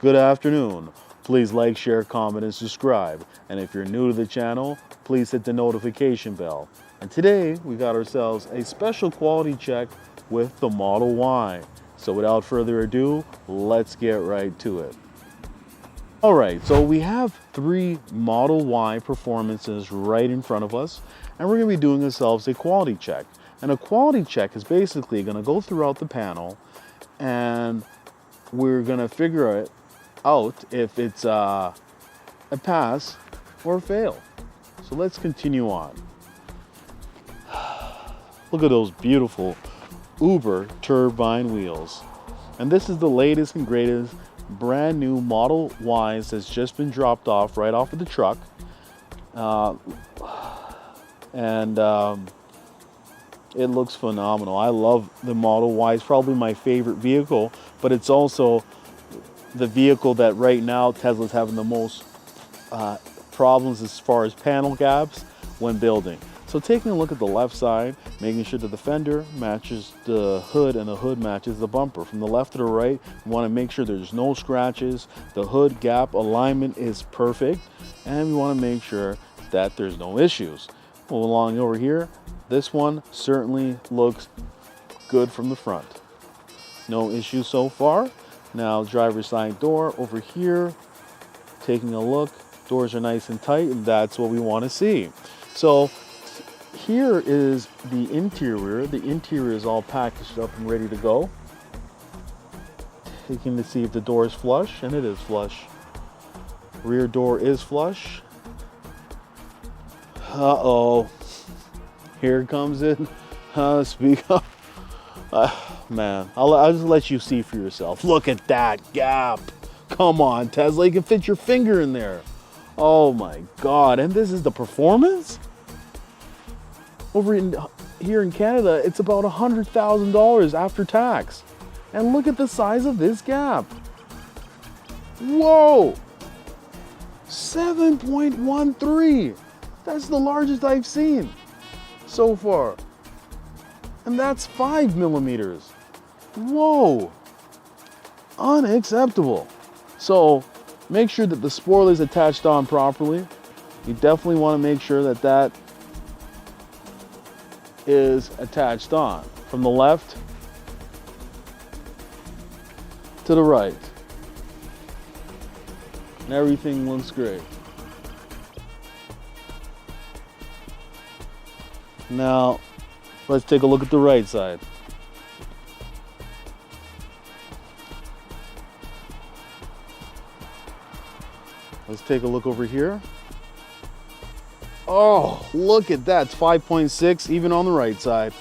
good afternoon. Please like, share, comment, and subscribe. And if you're new to the channel, please hit the notification bell. And today we got ourselves a special quality check with the Model Y. So without further ado, let's get right to it. All right, so we have three Model Y performances right in front of us, and we're gonna be doing ourselves a quality check. And a quality check is basically gonna go throughout the panel, and we're gonna figure it out if it's a pass or a fail. So let's continue on. Look at those beautiful Uber turbine wheels. And this is the latest and greatest brand new Model Ys that's just been dropped off right off of the truck. It looks phenomenal. I love the Model Y. It's probably my favorite vehicle, but it's also the vehicle that right now Tesla's having the most problems as far as panel gaps when building. So taking a look at the left side, making sure that the fender matches the hood and the hood matches the bumper. From the left to the right, we want to make sure there's no scratches, the hood gap alignment is perfect, and we want to make sure that there's no issues. Well, along over here, this one certainly looks good from the front. No issues so far. Now, driver's side door over here, taking a look, doors are nice and tight, and that's what we want to see. So here is the interior. The interior is all packaged up and ready to go. Taking to see if the door is flush, and it is flush. Rear door is flush. Uh-oh. Here comes it. Speak up. Man, I'll just let you see for yourself. Look at that gap. Come on, Tesla, you can fit your finger in there. Oh my God, and this is the performance? Over here in Canada, it's about $100,000 after tax. And look at the size of this gap. Whoa, 7.13. That's the largest I've seen so far. And that's 5 millimeters. Whoa, unacceptable. So make sure that the spoiler is attached on properly. You definitely want to make sure that that is attached on from the left to the right. And everything looks great. Now, let's take a look at the right side. Let's take a look over here. Oh, look at that. It's 5.6 even on the right side.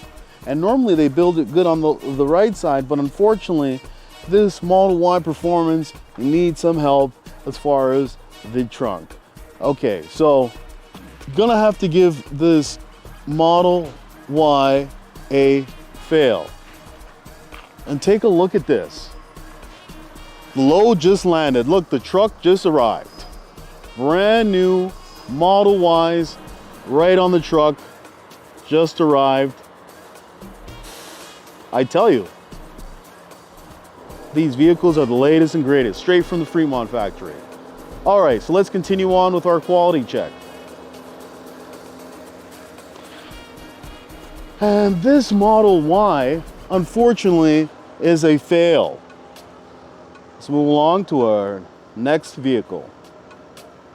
And normally they build it good on the right side, but unfortunately, this Model Y performance needs some help as far as the trunk. Okay, so gonna have to give this Model Y a fail. And take a look at this. The load just landed. Look, the truck just arrived. Brand new Model Ys right on the truck, just arrived. I tell you, these vehicles are the latest and greatest, straight from the Fremont factory. All right, so let's continue on with our quality check. And this Model Y, unfortunately, is a fail. Let's move along to our next vehicle.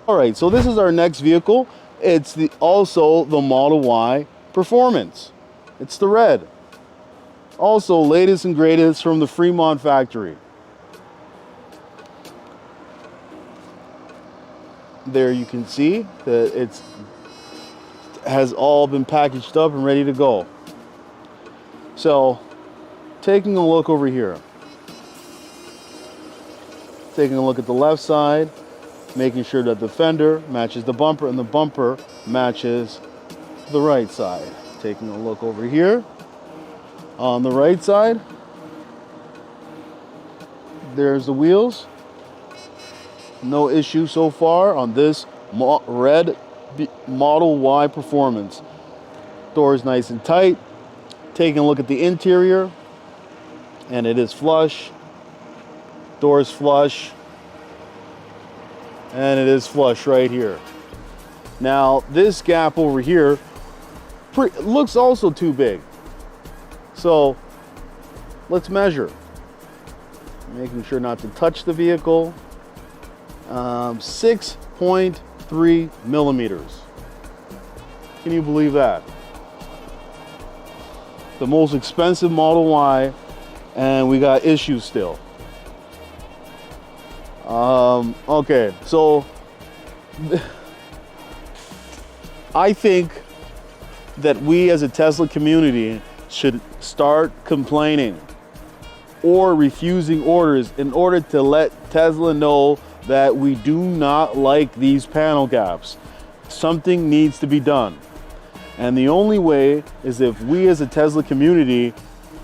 All right, so this is our next vehicle. It's also the Model Y Performance. It's the red. Also, latest and greatest from the Fremont factory. There you can see that it has all been packaged up and ready to go. So, taking a look over here. Taking a look at the left side, making sure that the fender matches the bumper and the bumper matches the right side. Taking a look over here. On the right side, there's the wheels. No issue so far on this red Model Y Performance. Door is nice and tight. Taking a look at the interior, and it is flush. Doors flush. and it is flush right here. Now this gap over here looks also too big. So let's measure. Making sure not to touch the vehicle. 6.3 millimeters. Can you believe that? The most expensive Model Y, and we got issues still. Okay, so I think that we as a Tesla community should start complaining or refusing orders in order to let Tesla know that we do not like these panel gaps. Something needs to be done. And the only way is if we as a Tesla community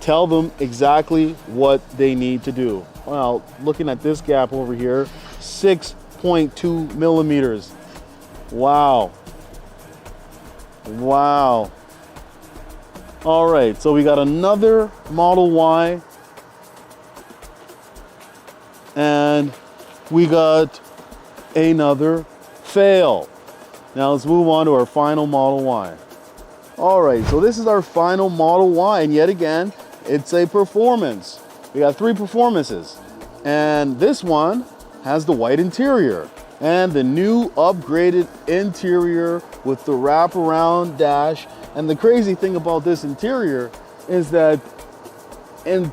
tell them exactly what they need to do. Well, looking at this gap over here, 6.2 millimeters. Wow. Wow. All right, so we got another Model Y, and we got another fail. Now let's move on to our final Model Y. All right, so this is our final Model Y, and yet again, it's a performance. We got 3 performances, and this one has the white interior and the new upgraded interior with the wraparound dash. And the crazy thing about this interior is that in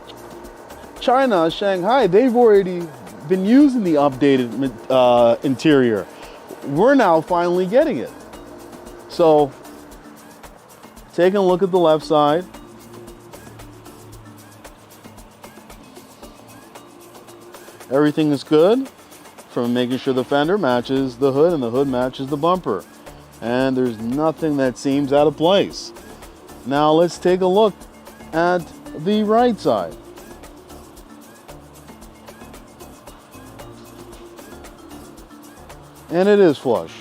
China, Shanghai, they've already been using the updated interior. We're now finally getting it. So taking a look at the left side. Everything is good, from making sure the fender matches the hood and the hood matches the bumper. And there's nothing that seems out of place. Now let's take a look at the right side. And it is flush.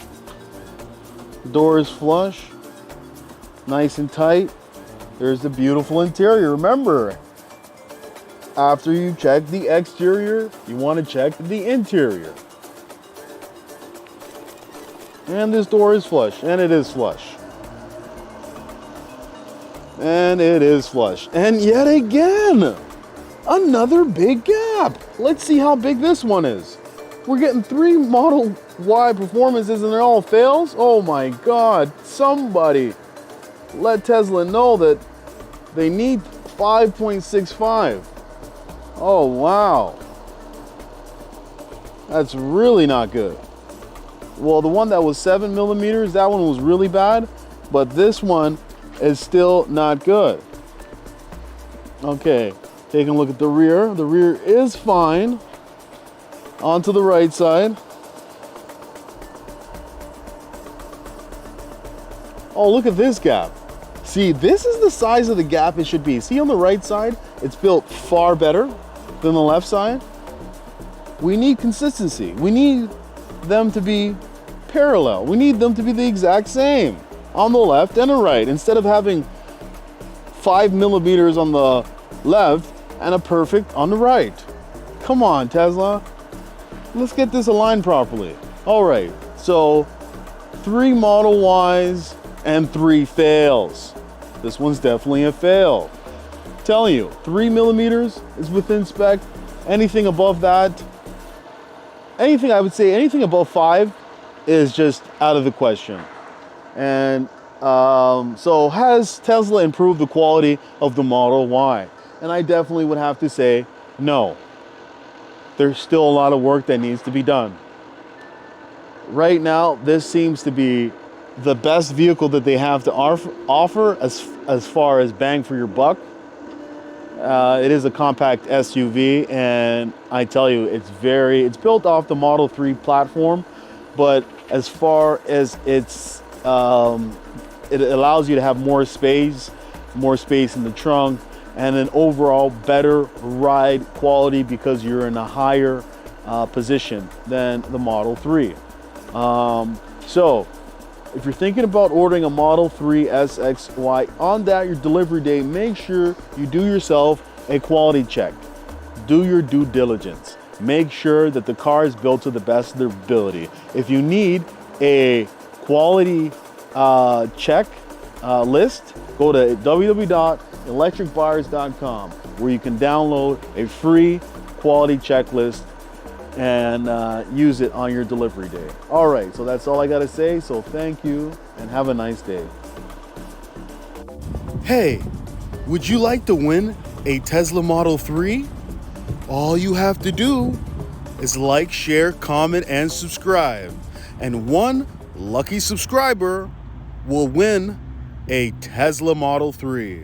The door is flush, nice and tight. There's the beautiful interior. Remember, after you check the exterior, you want to check the interior. And this door is flush, and it is flush. And it is flush. And yet again, another big gap. Let's see how big this one is. We're getting 3 Model Y performances and they're all fails? Oh my God, somebody let Tesla know that they need 5.65. Oh wow. That's really not good. Well, the one that was 7 millimeters, that one was really bad, but this one is still not good. Okay, taking a look at the rear. The rear is fine. Onto the right side. Oh, look at this gap. See, this is the size of the gap it should be. See, on the right side, it's built far better than the left side. We need consistency. We need them to be parallel. We need them to be the exact same on the left and the right, instead of having 5 millimeters on the left and a perfect on the right. Come on, Tesla. Let's get this aligned properly. All right, so 3 Model Ys and 3 fails. This one's definitely a fail. I'm telling you, 3 millimeters is within spec. Anything above that, anything above 5 is just out of the question. And so has Tesla improved the quality of the Model Y? And I definitely would have to say no. There's still a lot of work that needs to be done. Right now, this seems to be the best vehicle that they have to offer as far as bang for your buck. It is a compact SUV, and I tell you, it's built off the Model 3 platform, but as far as it allows you to have more space in the trunk, and an overall better ride quality because you're in a higher position than the Model 3. So if you're thinking about ordering a Model 3 SXY, on your delivery day, make sure you do yourself a quality check. Do your due diligence. make sure that the car is built to the best of their ability. If you need a quality check list, go to www.electricbuyers.com, where you can download a free quality checklist and use it on your delivery day. All right, so that's all I gotta say. So thank you and have a nice day. Hey, would you like to win a Tesla Model 3? All you have to do is like, share, comment, and subscribe. And one lucky subscriber will win a Tesla Model 3.